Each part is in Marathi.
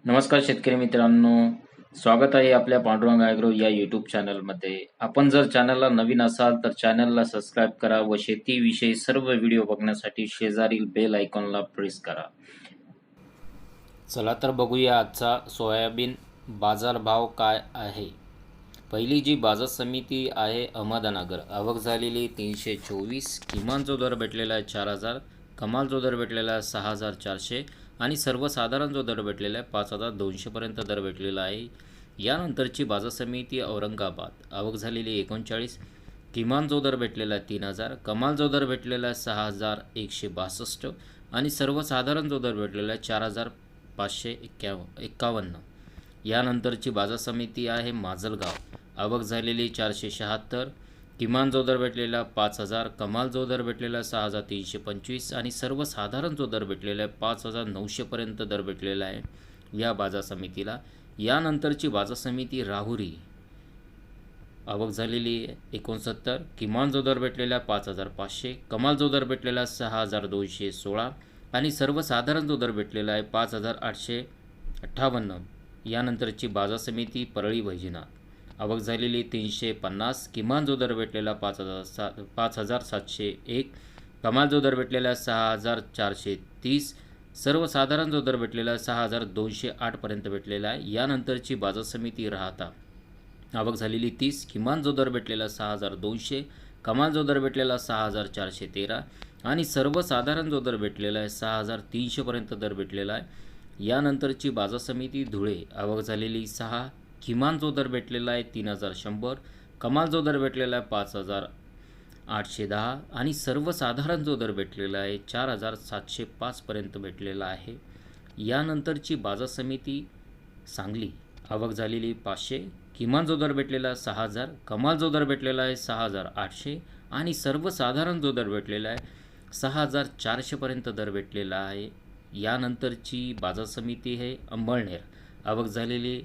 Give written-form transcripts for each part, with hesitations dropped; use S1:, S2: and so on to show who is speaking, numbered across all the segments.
S1: नमस्कार शेतकरी मित्रांनो, स्वागत आहे आपल्या पांडुरंग ॲग्रो या यूट्यूब चॅनलमध्ये. आपण जर चॅनलला नवीन असाल तर चॅनलला सबस्क्राईब करा व शेतीविषयी सर्व व्हिडिओ बघण्यासाठी शेजारील बेल आयकॉनला प्रेस करा. चला तर बघूया आजचा सोयाबीन बाजारभाव काय आहे. पहिली जी बाजार समिती आहे अहमदनगर, आवक झालेली 324, किमान जो दर भेटलेला आहे 4000, कमाल जो दर भेटलेला आहे 6400 आणि सर्वसाधारण जो दर भेटलेला आहे 5200 पर्यंत दर भेटलेला आहे. यानंतरची बाजार समिती औरंगाबाद, आवक झालेली 39, किमान जो दर भेटलेला आहे 3000, कमाल जो दर भेटलेला आहे 6162 आणि सर्वसाधारण जो दर भेटलेला आहे 4551. यानंतरची बाजार समिती आहे माजलगाव, आवक झालेली 476, किमान जो दर भेटलेला 5000, कमाल जो दर भेटलेला 6325 आणि सर्वसाधारण जो दर भेटलेला आहे 5900 पर्यंत दर भेटलेला आहे या बाजार समितीला. यानंतरची बाजार समिती राहुरी, आवक झालेली 69, किमान जो दर भेटलेला 5500, कमाल जो दर भेटलेला 6216 आणि सर्वसाधारण जो दर भेटलेला आहे 5858. यानंतरची बाजार समिती परळी वैजनाथ, आवक झालेली 350, किमान जो दर भेटलेला 5701, कमाल जो दर भेटलेला 6430, सर्वसाधारण जो दर भेटलेला 6208 पर्यंत भेटलेला आहे. यानंतरची बाजार समिती राहता, आवक झालेली 30, किमान जो दर भेटलेला 6200, कमाल जो दर भेटलेला 6413 आणि सर्वसाधारण जो दर भेटलेला आहे 6300 पर्यंत दर भेटलेला आहे. यानंतरची बाजार समिती धुळे, आवक झालेली 6, किमान जो दर भेटलेला आहे 3100, कमाल जो दर भेटलेला आहे 5810 आणि सर्वसाधारण जो दर भेटलेला आहे 4705 पर्यंत भेटलेला आहे. यानंतरची बाजार समिती सांगली, आवक झालेली 500, किमान जो दर भेटलेला 6000, कमाल जो दर भेटलेला आहे 6800 आणि सर्वसाधारण जो दर भेटलेला आहे 6400 पर्यंत दर भेटलेला आहे. यानंतरची बाजार समिती आहे अंबळनेर, आवक झालेली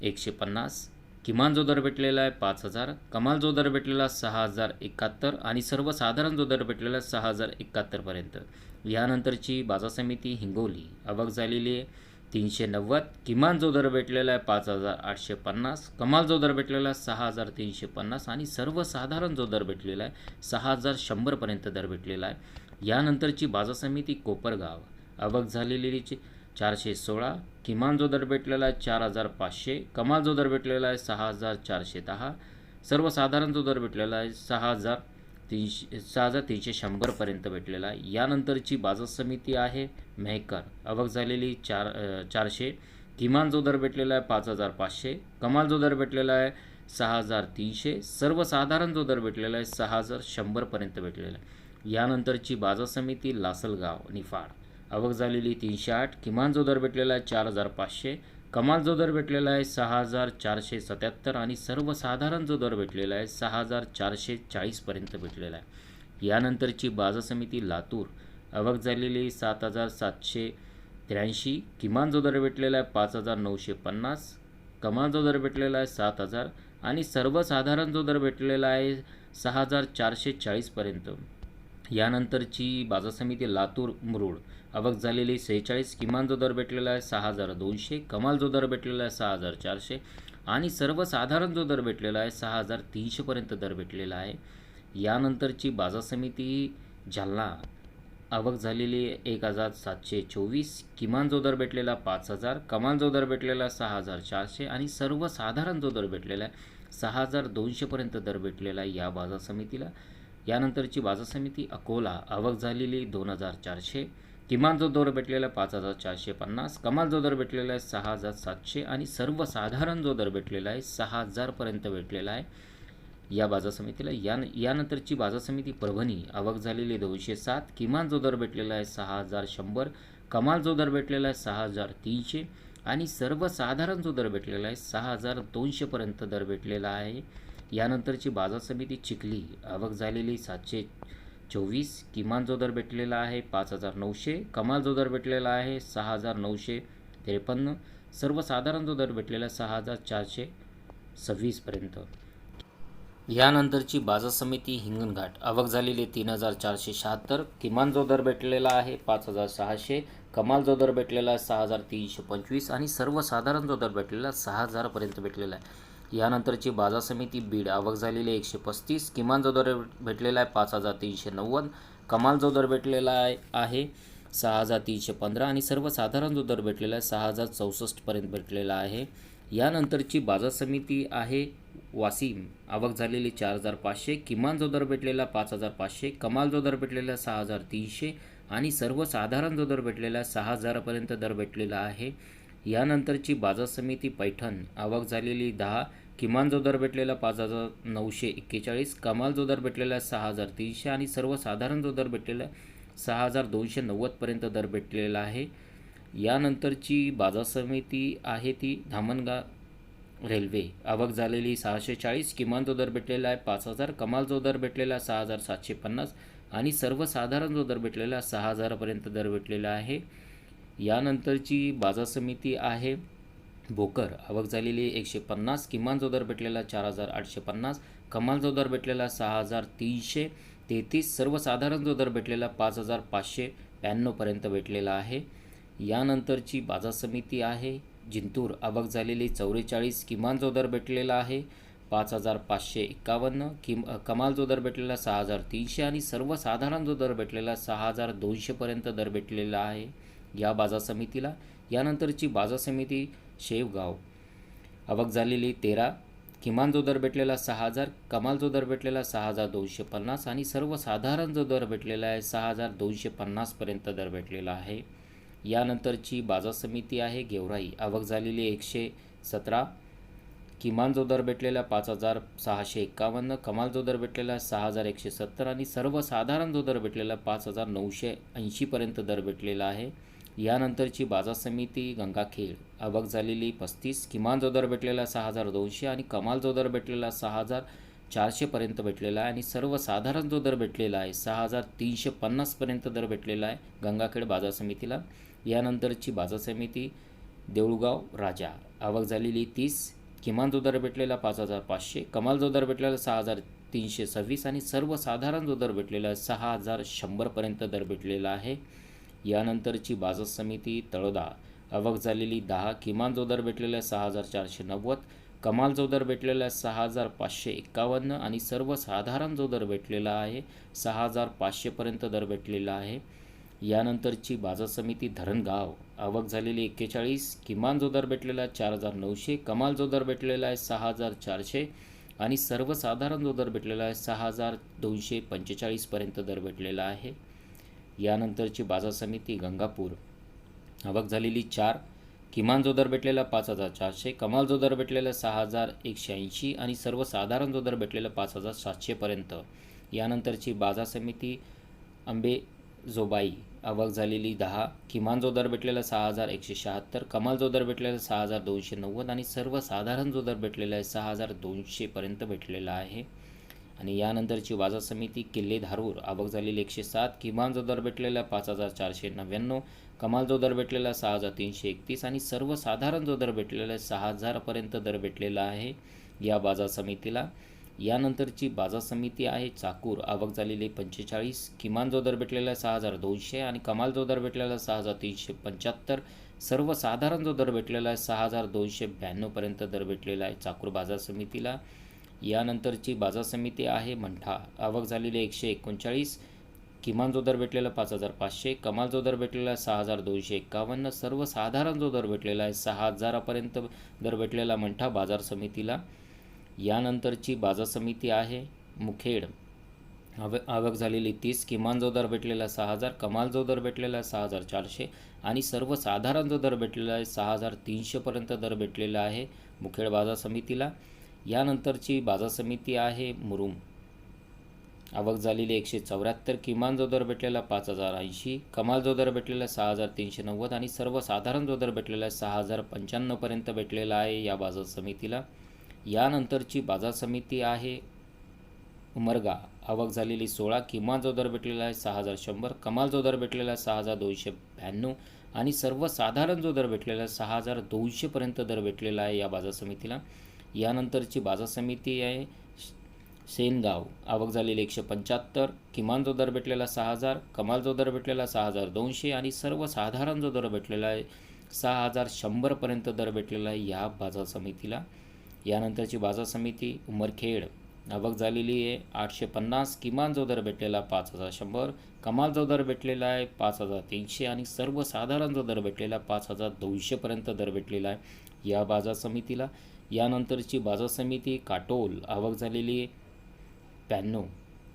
S1: 150, किमान जो दर भेटलेला आहे 5000, कमाल जो दर भेटलेला 6071 आणि सर्वसाधारण जो दर भेटलेला 6071 पर्यंत. यानंतरची बाजार समिती हिंगोली, आवक झालेली आहे 390, किमान जो दर भेटलेला आहे 5850, कमाल जो दर भेटलेला 6350 आणि सर्वसाधारण जो दर भेटलेला आहे 6100 पर्यंत दर भेटलेला आहे. यानंतरची बाजार समिती कोपरगाव, आवक झालेली 416, किमान जो दर भेटलेला आहे 4500, कमाल जो दर भेटलेला आहे 6410, सर्वसाधारण जो दर भेटलेला आहे 6300 पर्यंत भेटलेला आहे. यानंतरची बाजार समिती आहे मेहकर, आवक झालेली 400, किमान जो दर भेटलेला आहे 5500, कमाल जो दर भेटलेला आहे 6300, सर्वसाधारण जो दर भेटलेला आहे 6100 पर्यंत भेटलेला आहे. यानंतरची बाजार समिती लासलगाव निफाड, आवक झालेली 308, किमान जो दर भेटलेला आहे 4500, कमाल जो दर भेटलेला आहे 6477 आणि सर्वसाधारण जो दर भेटलेला आहे 6440 पर्यंत भेटलेला आहे. यानंतरची बाजार समिती लातूर, आवक झालेली 7783, किमान जो दर भेटलेला आहे 5950, कमाल जो दर भेटलेला आहे 7000 आणि सर्वसाधारण जो दर भेटलेला आहे 6440 पर्यंत. यानंतरची बाजार समिती लातूर मुरुड, आवक झालेली 46, किमान जो दर भेटलेला आहे 6200, कमाल जो दर भेटलेला आहे 6400 आणि सर्वसाधारण जो दर भेटलेला आहे 6300 पर्यंत दर भेटलेला आहे. यानंतरची बाजार समिती जालना, आवक झालेली 1724, किमान जो दर भेटलेला 5000, कमाल जो दर भेटलेला 6400 आणि सर्वसाधारण जो दर भेटलेला आहे 6200 पर्यंत दर भेटलेला आहे या बाजार समितीला. यानंतरची बाजार समिती अकोला, आवक झालेली 2400, किमान जो दर भेटलेला 5450, कमाल जो दर भेटलेला आहे 6700 आणि सर्वसाधारण जो दर भेटलेला आहे 6000 पर्यंत भेटलेला आहे या बाजार समितीला. यानंतरची बाजार समिती परभणी, आवक झालेली 207, किमान जो दर भेटलेला आहे 6100, कमाल जो दर भेटलेला आहे 6300 आणि सर्वसाधारण जो दर भेटलेला आहे 6200 पर्यंत दर भेटलेला आहे. यानंतरची बाजार समिती चिखली, आवक झालेली 724, किमान जो दर भेटलेला आहे 5900, कमाल जो दर भेटलेला आहे 6953, सर्वसाधारण जो दर भेटलेला आहे 6426 पर्यंत. यानंतरची बाजार समिती हिंगणघाट, आवक झालेली 3476, किमान जो दर भेटलेला आहे 5600, कमाल जो दर भेटलेला आहे 6,325 आणि सर्वसाधारण जो दर भेटलेला 6,000पर्यंत भेटलेला आहे. यानंतरची बाजार समिती बीड. आवक झालेली 135. किमान जो दर भेटलेला आहे 5,390. कमाल जो दर भेटलेला आहे 6,315 आणि सर्वसाधारण जो दर भेटलेला आहे 6,064पर्यंत भेटलेला आहे. यानंतरची बाजार समिती आहे वाशिम. आवक झालेली 4,500. किमान जो दर भेटलेला 5,500. कमाल जो दर भेटलेला 6,300 आणि सर्वसाधारण जो दर भेटलेला 6,000पर्यंत दर भेटलेला आहे. यानंतरची बाजार समिती पैठण. आवक झालेली 10. किमान जो दर भेटलेला 5,941. कमाल जो दर भेटलेला 6,300 आणि सर्वसाधारण जो दर भेटलेला 6,290पर्यंत दर भेटलेला आहे. यानंतरची बाजार समिती आहे ती धामणगाव रेल्वे. आवक झालेली 640. किमान जो दर भेटलेला आहे 5,000. कमाल जो दर भेटलेला 6,750 आणि सर्वसाधारण जो दर भेटलेला 6,000पर्यंत दर भेटलेला आहे. यानंतरची बाजार समिती आहे भोकर. आवक झालेली 150. किमान जो दर भेटलेला 4,850. कमाल जो दर भेटलेला 6,333. सर्वसाधारण जो दर भेटलेला 5,595पर्यंत भेटलेला आहे. यानंतरची बाजार समिती आहे जिंतूर. आवक झालेली 44. किमान जो दर भेटलेला आहे 5,551. कमाल जो दर भेटलेला 6,300 आणि सर्वसाधारण जो दर भेटलेला 6,200पर्यंत दर भेटलेला आहे या बाजार समितीला. यानंतरची बाजार समिती शेवगाव. आवक झालेली 13. किमान जो दर भेटलेला 6,000. कमाल जो दर भेटलेला 6,250 आणि सर्वसाधारण जो दर भेटलेला आहे 6,250पर्यंत दर भेटलेला आहे. यानंतरची बाजार समिती आहे गेवराई. आवक झालेली 117. किमान जो दर भेटलेला 5,651. कमाल जो दर भेटलेला 6,170 आणि सर्वसाधारण जो दर भेटलेला 5,980पर्यंत दर भेटलेला आहे. यानंतरची बाजार समिती गंगाखेड. आवक झालेली 35. किमान जो दर भेटलेला 6,200 आणि कमाल जो दर भेटलेला 6,400पर्यंत भेटलेला आहे आणि सर्वसाधारण जो दर भेटलेला आहे 6,350पर्यंत दर भेटलेला आहे गंगाखेड बाजार समितीला. यानंतरची बाजार समिती देऊळगाव राजा. आवक झालेली 30. किमान जो दर भेटलेला 5,500. कमाल जो दर भेटलेला 6,326 आणि सर्वसाधारण जो दर भेटलेला आहे 6,100पर्यंत दर भेटलेला आहे. यानंतरची बाजार समिती तळोदा. आवक झालेली 10. किमान जो दर भेटलेला 6,490. कमाल जो दर भेटलेला 6,551 आणि सर्वसाधारण जो दर भेटलेला आहे 6,500पर्यंत दर भेटलेला आहे. यानंतरची बाजार समिती धरणगाव. आवक झालेली 41. किमान जो दर भेटलेला 4,900. कमाल जो दर भेटलेला आहे 6,400 आणि सर्वसाधारण जो दर भेटलेला आहे 6,245पर्यंत दर भेटलेला आहे. यानंतरची बाजार समिती गंगापूर. आवक झालेली 4. किमान जो दर भेटलेला 5,400. कमाल जो दर भेटलेला 6,180 आणि सर्वसाधारण जो दर भेटलेला 5,700पर्यंत. यानंतरची बाजार समिती अंबेजोबाई. आवक झालेली 10. किमान जो दर भेटलेला 6,176. कमाल जो दर भेटलेला 6,290 आणि सर्वसाधारण जो दर भेटलेला आहे 6,200पर्यंत भेटलेला आहे. आणि यानंतरची बाजार समिती किल्ले धारूर. आवक झालेली 107. किमान जो दर भेटलेला 5,499. कमाल जो दर भेटलेला 6,331 आणि सर्वसाधारण जो दर भेटलेला आहे 6,000पर्यंत दर भेटलेला आहे या बाजार समितीला. यानंतरची बाजार समिती आहे चाकूर. आवक झालेली 45. किमान जो दर भेटलेला आहे 6,200 आणि कमाल जो दर भेटलेला 6,375. सर्वसाधारण जो दर भेटलेला आहे 6,292पर्यंत दर भेटलेला आहे चाकूर बाजार समितीला. यानंतरची बाजार समिती आहे मंठा. आवक झालेली 139. किमान जो दर भेटलेला 5,500. कमाल जो दर भेटलेला 6,251. सर्वसाधारण जो दर भेटलेला आहे 6,000पर्यंत दर भेटलेला मंठा बाजार समितीला. यानंतरची बाजार समिती आहे मुखेड. आवक झालेली 30. किमान जो दर भेटलेला 6,000. कमाल जो दर भेटलेला 6,400 आणि सर्वसाधारण जो दर भेटलेला आहे 6,300पर्यंत दर भेटलेला आहे मुखेड बाजार समितीला. यानंतरची बाजार समिती आहे मुरुम. आवक झालेली 174. किमान जो दर भेटलेला 5,080. कमाल जो दर भेटलेला 6,390 आणि सर्वसाधारण जो दर भेटलेला आहे 6,095पर्यंत भेटलेला आहे या बाजार समितीला. यानंतरची बाजार समिती आहे उमरगा. आवक झालेली 16. किमान जो दर भेटलेला आहे 6,100. कमाल जो दर भेटलेला आहे 6,292 आणि सर्वसाधारण जो दर भेटलेला आहे 6,200पर्यंत दर भेटलेला आहे या बाजार समितीला. यानंतरची बाजार समिती आहे सेनगाव आवक झालेली 175, किमान जो दर भेटलेला 6,000, कमाल जो दर भेटलेला 6,200 आणि सर्वसाधारण जो दर भेटलेला आहे 6,100पर्यंत दर भेटलेला आहे या बाजार समितीला. यानंतरची बाजार समिती उमरखेड आवक झालेली आहे 850, किमान जो दर भेटलेला 5,100, कमाल जो दर भेटलेला आहे 5,300 आणि सर्वसाधारण जो दर भेटलेला 5,200पर्यंत दर भेटलेला आहे या बाजार समितीला. यानंतरची बाजार समिती काटोल आवक झालेली आहे 95,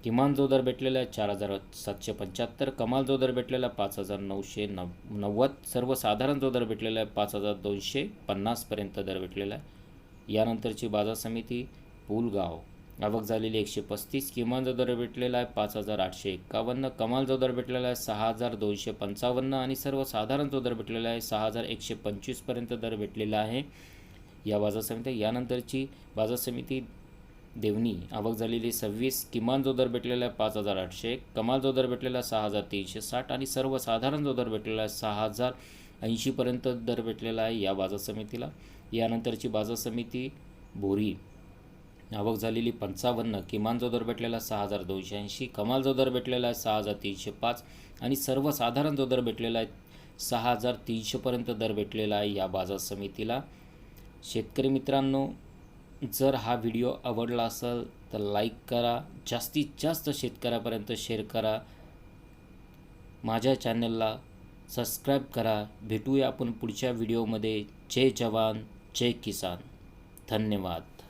S1: किमान जो दर भेटलेला आहे 4,775, कमाल जो दर भेटलेला 5,990, सर्वसाधारण जो दर भेटलेला आहे 5,250पर्यंत दर भेटलेला आहे. यानंतरची बाजार समिती पुलगाव आवक झालेली 135, किमान जो दर भेटलेला आहे 5,851, कमाल जो दर भेटलेला आहे 6,255 आणि सर्वसाधारण जो दर भेटलेला आहे 6,125पर्यंत दर भेटलेला आहे या बाजार समिती. यानंतरची बाजार समिती देवणी आवक झालेली 26, किमान जो दर भेटलेला आहे 5,801, कमाल जो दर भेटलेला आहे 6,360 आणि सर्वसाधारण जो दर भेटलेला आहे 6,080पर्यंत दर भेटलेला आहे या बाजार समितीला. यानंतरची बाजार समिती बोरी आवक झालेली 55, किमान जो दर भेटलेला 6,280, कमाल जो दर भेटलेला आहे 6,305 आणि सर्वसाधारण जो दर भेटलेला आहे 6,300पर्यंत दर भेटलेला आहे या बाजार समितीला. शेतकरी मित्रांनो, जर हा व्हिडिओ आवडला असेल तर लाईक करा, जास्तीत जास्त शेतकऱ्यापर्यंत शेअर करा, माझ्या चॅनलला सबस्क्राईब करा. भेटूया आपण पुढच्या व्हिडिओमध्ये. जय जवान जय किसान. धन्यवाद.